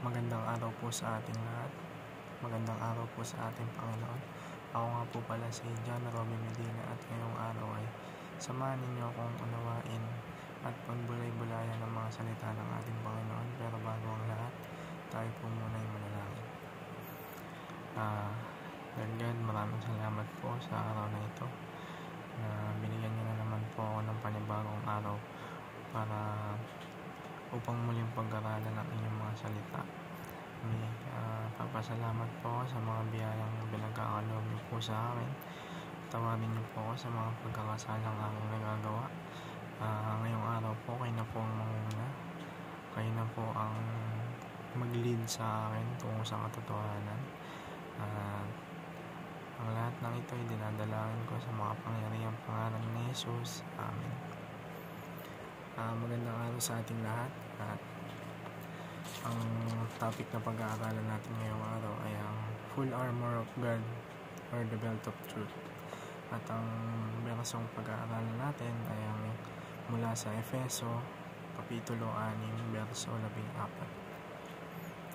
Magandang araw po sa ating lahat. Magandang araw po sa ating Panginoon. Ako nga po pala si John Robby Medina at ngayong araw ay samahan ninyo akong unawain at pagbulay-bulayan ng mga salita ng ating Panginoon. Pero bago ang lahat, tayo po muna ay manalangin. Lord God, maraming salamat po sa araw na ito na binigyan niyo na naman po ako ng panibagong araw para upang muling pag-aralan ng inyong mga salita. Papasalamat po ako sa mga biyayang pinagkakaloob niyo po sa akin. Tawarin niyo po ako sa mga pagkakasalang aking nagagawa. Ngayong araw po, kayo na po ang manguna. Kayo na po ang mag-lead sa akin tungo sa katotohanan. Ang lahat ng ito ay dinadalangin ko sa makapangyarihang pangalan ni Jesus. Amen. Magandang araw sa ating lahat. At ang topic na pag-aaralan natin ngayong araw ay ang full armor of God or the belt of truth. At ang bersong pag-aaralan natin ay ang mula sa Efeso, Kapitulo 6, Verso 14.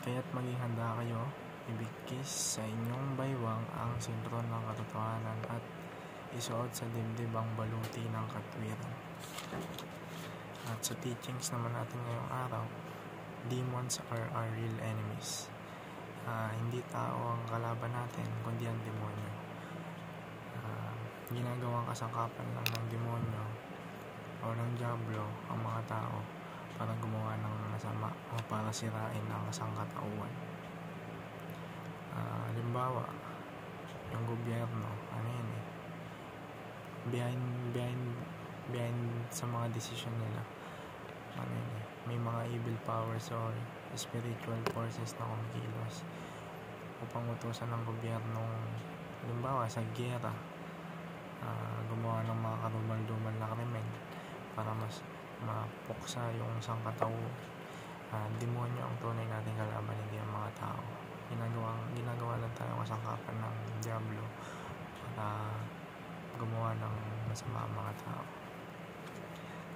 Kaya't maging handa kayo, ibigkis sa inyong baywang ang sintron ng katotohanan at isuot sa dibdib ang baluti ng katwiran. At sa teachings naman natin ngayong araw, demons are our real enemies. Hindi tao ang kalaban natin, kundi ang demonyo. Ginagawang kasangkapan lang ng demonyo o ng diablo ang mga tao para gumawa ng masama o para sirain ang kasangkatauhan. Halimbawa, yung gobyerno, behind sa mga desisyon nila, may mga evil powers or spiritual forces na kumikilos upang utusan ng gobyernong, halimbawa sa giyera, gumawa ng mga karumal-dumal na krimen para mas mapuksa yung sangkatauhan. Demonyo ang tunay nating kalaban, hindi ang mga tao. Ginagawa lang tayo kasangkapan ng diablo para gumawa ng masama ang mga tao.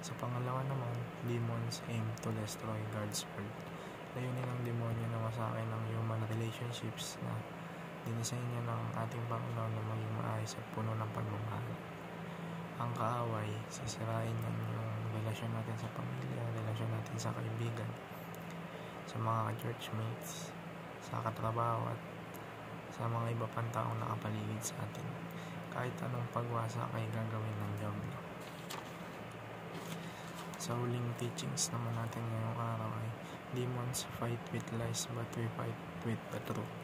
Sa pangalawa naman, demons aim to destroy God's world. Layunin ng demonyo na masakay ng human relationships na dinisenyo niya ng ating Panginoon na maging maayos at puno ng pagmamahal. Ang kaaway, sisirain niya yung relasyon natin sa pamilya, relasyon natin sa kaibigan, sa mga churchmates, sa katrabaho at sa mga iba pang taong nakapaligid sa atin. Kahit anong pagwasak ay gagawin ng diablo. Sa huling teachings naman natin ngayong araw ay demons fight with lies but we fight with the truth.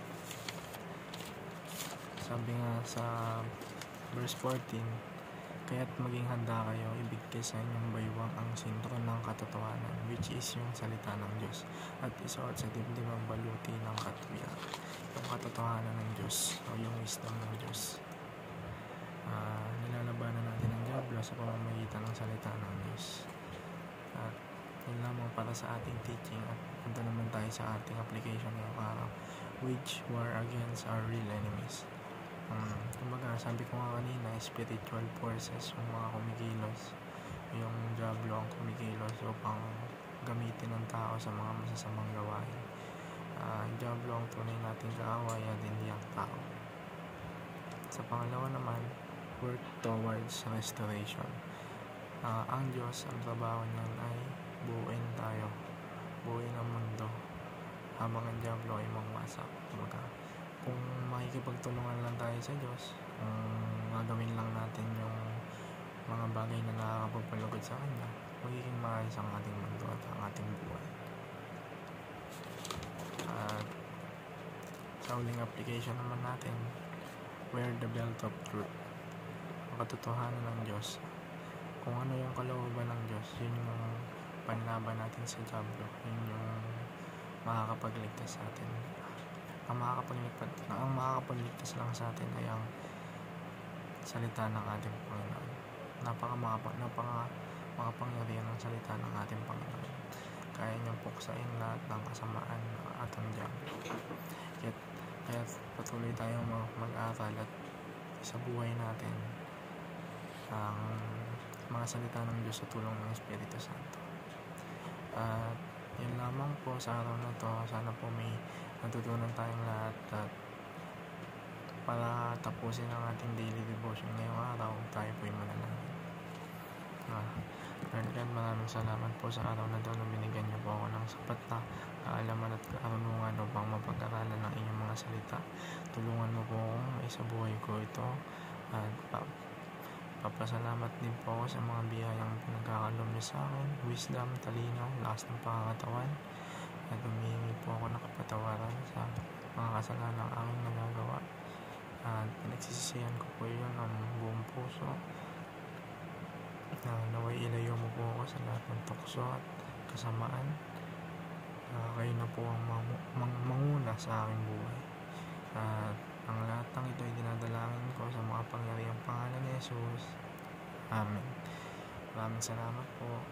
Sabi nga sa verse 14, kaya't maging handa kayo, ibigkis sa inyong baywang ang sintron ng katotohanan, which is yung salita ng Diyos, at isuot sa dibdib ang baluti ng katwiran, yung katotohanan ng Diyos o yung wisdom ng Diyos. Nilalabanan natin ang diablo sa pamamagitan ng salita ng Diyos. At yun lamang para sa ating teaching, at punta naman tayo sa ating application ngayong araw. Wage war against our real enemies. Kumbaga, sabi ko nga kanina, spiritual forces yung mga kumikilos, yung diablo ang kumikilos upang gamitin ng tao sa mga masasamang gawain. Diablo ang tunay nating kaaway at hindi ang tao. Sa pangalawa naman, work towards restoration. Ang Diyos, ang trabaho niyan ay buuin tayo, buuin ang mundo, habang ang diablo ay mangwasak. Kung makikipagtulungan lang tayo sa Diyos, kung gagawin lang natin yung mga bagay na nakakapagpalugod sa Kanya, magiging maayos ang ating mundo at ang ating buhay. At sa huling application naman natin, wear the belt of truth. Ang katotohanan ng Diyos. Kung ano yung kalooban ng Diyos, yun yung panlaban natin sa diablo. Yun yung makakapagligtas sa atin. Ang makakapagligtas lang sa atin ay ang salita ng ating Panginoon. Makapangyarihan ang salita ng ating Panginoon. Kaya niyang puksain lahat ng kasamaan at ang diablo. Kaya patuloy tayong mag-aral at sa buhay natin ang mga salita ng Diyos sa tulong ng Espiritu Santo. At Yun lamang po sa araw na to. Sana po may natutunan tayong lahat at para tapusin ang ating daily devotion ngayong araw, tayo po ay manalangin. Lord God, maraming salamat po sa araw na ito na binigyan niyo po ako ng sapat na kaalaman at karunungan upang mapag-aralan ng inyong mga salita. Tulungan mo po akong maisabuhay ko ito at papasalamat din po ako sa mga biyayang pinagkakaloob niyo sa akin, wisdom, talino, lakas ng pangangatawan, at humihingi po ako ng kapatawaran sa mga kasalanan ng aking nagagawa. At pinagsisisihan ko po yun ng buong puso. Naway ilayo mo po ako sa lahat ng tukso at kasamaan. Kayo na po ang manguna sa aking buhay. At ang lahat ng ito ay dinadalangin ko sa mga pangyarihang pangalan ni Jesus. Amen. Maraming salamat po.